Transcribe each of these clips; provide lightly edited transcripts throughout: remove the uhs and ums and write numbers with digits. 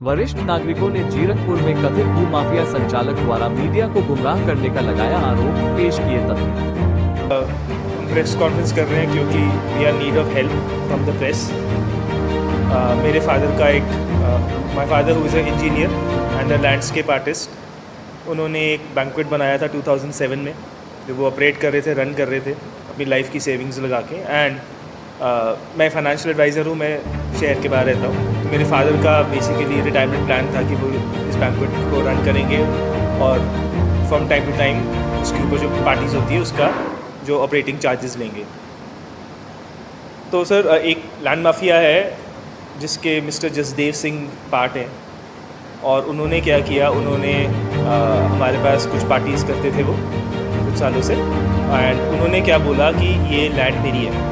वरिष्ठ नागरिकों ने जीरकपुर में कथित भू माफिया संचालक द्वारा मीडिया को गुमराह करने का लगाया आरोप, पेश किए तथ्य। हम प्रेस कॉन्फ्रेंस कर रहे हैं क्योंकि we are need of help from the press. मेरे फादर का my father who is a engineer and a landscape artist, उन्होंने एक बैंक्वेट बनाया था 2007 में, जो वो ऑपरेट कर रहे थे, रन कर रहे थे अपनी लाइफ की सेविंग्स लगा के। एंड मैं फाइनेंशियल एडवाइज़र हूँ, मैं शहर के बाहर रहता हूँ। तो मेरे फादर का बेसिकली रिटायरमेंट प्लान था कि वो इस बैंक्वेट को रन करेंगे और फ्रॉम टाइम टू टाइम उसके ऊपर जो पार्टीज़ होती है उसका जो ऑपरेटिंग चार्जेस लेंगे। तो सर एक लैंड माफिया है जिसके मिस्टर जसदेव सिंह पार्ट हैं, और उन्होंने क्या किया, उन्होंने हमारे पास कुछ पार्टीज़ करते थे वो कुछ सालों से, एंड उन्होंने क्या बोला कि ये लैंड मेरी है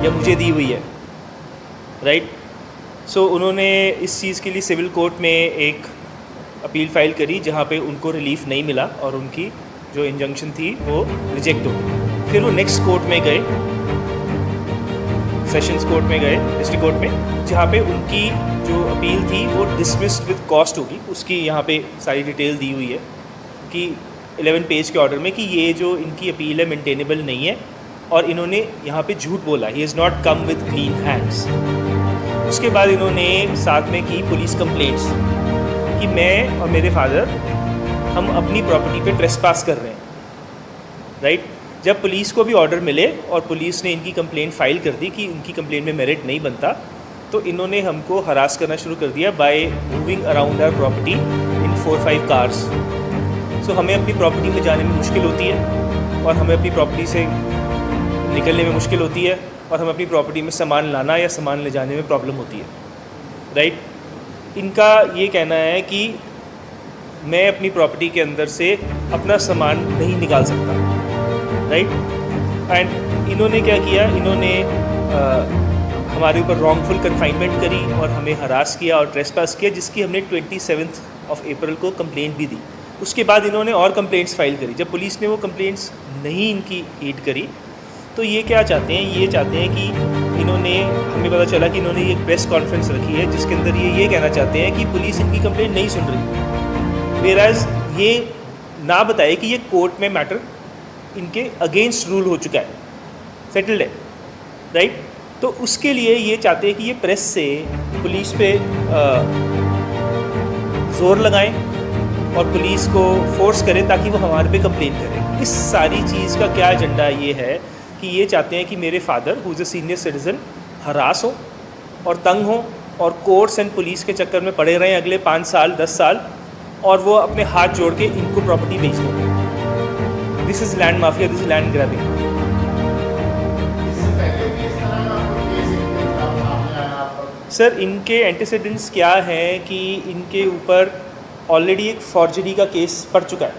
या मुझे दी हुई है, राइट। सो उन्होंने इस चीज़ के लिए सिविल कोर्ट में एक अपील फाइल करी जहाँ पे उनको रिलीफ नहीं मिला और उनकी जो इंजंक्शन थी वो रिजेक्ट हो गई। फिर वो नेक्स्ट कोर्ट में गए, सेशंस कोर्ट में गए, डिस्ट्रिक्ट कोर्ट में, जहाँ पे उनकी जो अपील थी वो डिसमिस्ड विद कॉस्ट होगी। उसकी यहाँ पे सारी डिटेल दी हुई है कि 11 पेज के ऑर्डर में कि ये जो इनकी अपील है मेंटेनेबल नहीं है, और इन्होंने यहाँ पे झूठ बोला, he is not come with clean hands. उसके बाद इन्होंने साथ में की पुलिस कंप्लेंट्स कि मैं और मेरे फादर हम अपनी प्रॉपर्टी पे ट्रेसपास कर रहे हैं, राइट। जब पुलिस को भी ऑर्डर मिले और पुलिस ने इनकी कंप्लेंट फाइल कर दी कि इनकी कंप्लेंट में मेरिट नहीं बनता, तो इन्होंने हमको हरास करना शुरू कर दिया by moving around our property in 4-5 cars. So हमें अपनी प्रॉपर्टी में जाने में मुश्किल होती है और हमें अपनी प्रॉपर्टी से निकलने में मुश्किल होती है, और हमें अपनी प्रॉपर्टी में सामान लाना या सामान ले जाने में प्रॉब्लम होती है, राइट। इनका ये कहना है कि मैं अपनी प्रॉपर्टी के अंदर से अपना सामान नहीं निकाल सकता, राइट। एंड इन्होंने क्या किया, इन्होंने हमारे ऊपर रॉन्गफुल कन्फाइनमेंट करी और हमें हरास किया और ट्रेसपास किया, जिसकी हमने 27 अप्रैल को कंप्लेंट भी दी। उसके बाद इन्होंने और कंप्लेंट्स फाइल करी। जब पुलिस ने वो कंप्लेंट्स नहीं इनकी हीड करी, तो ये क्या चाहते हैं, ये चाहते हैं कि इन्होंने, हमें पता चला कि इन्होंने एक प्रेस कॉन्फ्रेंस रखी है जिसके अंदर ये कहना चाहते हैं कि पुलिस इनकी कंप्लेंट नहीं सुन रही, वेराज ये ना बताए कि ये कोर्ट में मैटर इनके अगेंस्ट रूल हो चुका है, सेटल्ड है, राइट। तो उसके लिए ये चाहते हैं कि ये प्रेस से पुलिस पे ज़ोर लगाएं और पुलिस को फोर्स करें ताकि वो हमारे पे कंप्लेन करें। इस सारी चीज़ का क्या एजेंडा ये है कि ये चाहते हैं कि मेरे father who is a senior citizen harass हो और तंग हो और कोर्ट्स एंड पुलिस के चक्कर में पड़े रहें अगले 5 साल 10 साल, और वो अपने हाथ जोड़ के इनको प्रॉपर्टी बेच दें। This is land mafia, this is land grabbing. Sir इनके एंटीसीडेंट्स क्या हैं कि इनके ऊपर ऑलरेडी एक फॉर्जरी का केस पड़ चुका है।